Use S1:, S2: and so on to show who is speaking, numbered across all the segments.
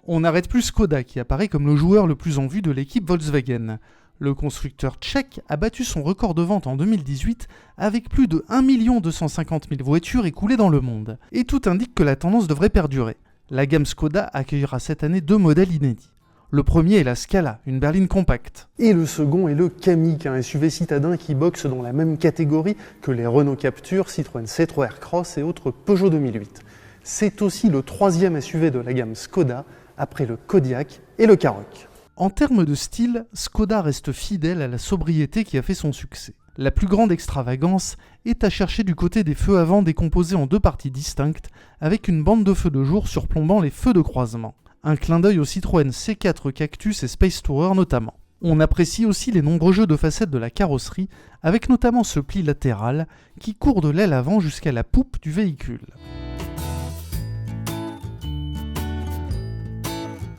S1: On n'arrête plus Škoda qui apparaît comme le joueur le plus en vue de l'équipe Volkswagen. Le constructeur tchèque a battu son record de vente en 2018 avec plus de 1 250 000 voitures écoulées dans le monde. Et tout indique que la tendance devrait perdurer. La gamme Škoda accueillera cette année 2 modèles inédits. Le premier est la Scala, une berline compacte.
S2: Et le second est le Kamiq, un SUV citadin qui boxe dans la même catégorie que les Renault Captur, Citroën C3 Aircross et autres Peugeot 2008. C'est aussi le troisième SUV de la gamme Škoda, après le Kodiaq et le Karoq.
S1: En termes de style, Škoda reste fidèle à la sobriété qui a fait son succès. La plus grande extravagance est à chercher du côté des feux avant décomposés en 2 parties distinctes, avec une bande de feux de jour surplombant les feux de croisement. Un clin d'œil au Citroën C4 Cactus et Space Tourer notamment. On apprécie aussi les nombreux jeux de facettes de la carrosserie, avec notamment ce pli latéral qui court de l'aile avant jusqu'à la poupe du véhicule.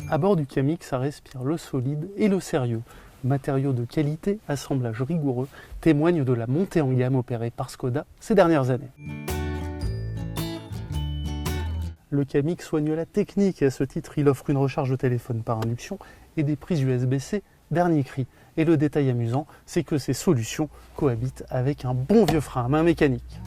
S2: À bord du Kamiq, ça respire le solide et le sérieux. Matériaux de qualité, assemblage rigoureux, témoignent de la montée en gamme opérée par Škoda ces dernières années. Le Kamiq soigne la technique et à ce titre, il offre une recharge de téléphone par induction et des prises USB-C dernier cri. Et le détail amusant, c'est que ces solutions cohabitent avec un bon vieux frein à main mécanique.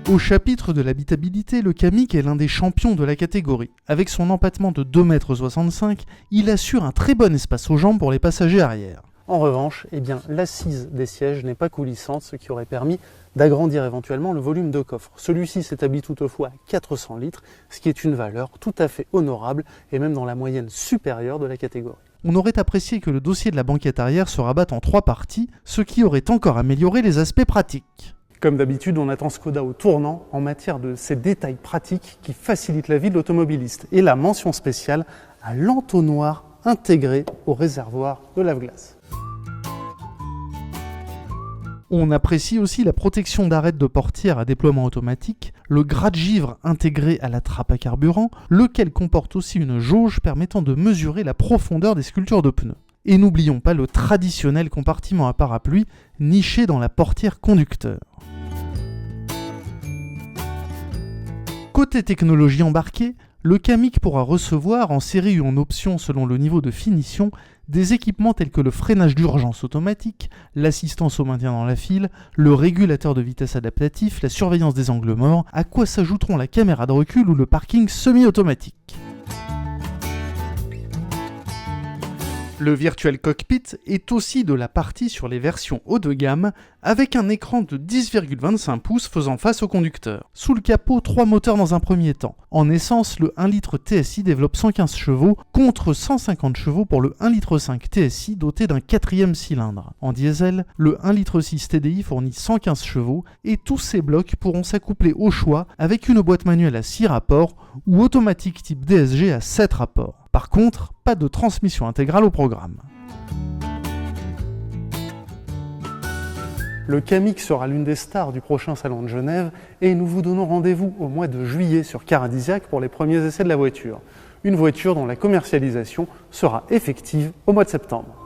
S1: Au chapitre de l'habitabilité, le Kamiq est l'un des champions de la catégorie. Avec son empattement de 2,65 m, il assure un très bon espace aux jambes pour les passagers arrière.
S2: En revanche, l'assise des sièges n'est pas coulissante, ce qui aurait permis d'agrandir éventuellement le volume de coffre. Celui-ci s'établit toutefois à 400 litres, ce qui est une valeur tout à fait honorable et même dans la moyenne supérieure de la catégorie.
S1: On aurait apprécié que le dossier de la banquette arrière se rabatte en 3 parties, ce qui aurait encore amélioré les aspects pratiques.
S2: Comme d'habitude, on attend Škoda au tournant en matière de ces détails pratiques qui facilitent la vie de l'automobiliste. Et la mention spéciale à l'entonnoir intégré au réservoir de lave-glace.
S1: On apprécie aussi la protection d'arête de portière à déploiement automatique, le gratte-givre intégré à la trappe à carburant, lequel comporte aussi une jauge permettant de mesurer la profondeur des sculptures de pneus. Et n'oublions pas le traditionnel compartiment à parapluie niché dans la portière conducteur. Côté technologie embarquée, le Kamiq pourra recevoir, en série ou en option selon le niveau de finition, des équipements tels que le freinage d'urgence automatique, l'assistance au maintien dans la file, le régulateur de vitesse adaptatif, la surveillance des angles morts, à quoi s'ajouteront la caméra de recul ou le parking semi-automatique. Le Virtual Cockpit est aussi de la partie sur les versions haut de gamme, avec un écran de 10,25 pouces faisant face au conducteur. Sous le capot, 3 moteurs dans un premier temps. En essence, le 1 litre TSI développe 115 chevaux, contre 150 chevaux pour le 1,5 litre TSI doté d'un 4e cylindre. En diesel, le 1,6 litre TDI fournit 115 chevaux, et tous ces blocs pourront s'accoupler au choix avec une boîte manuelle à 6 rapports ou automatique type DSG à 7 rapports. Par contre, pas de transmission intégrale au programme.
S2: Le Kamiq sera l'une des stars du prochain salon de Genève et nous vous donnons rendez-vous au mois de juillet sur Caradisiac pour les premiers essais de la voiture. Une voiture dont la commercialisation sera effective au mois de septembre.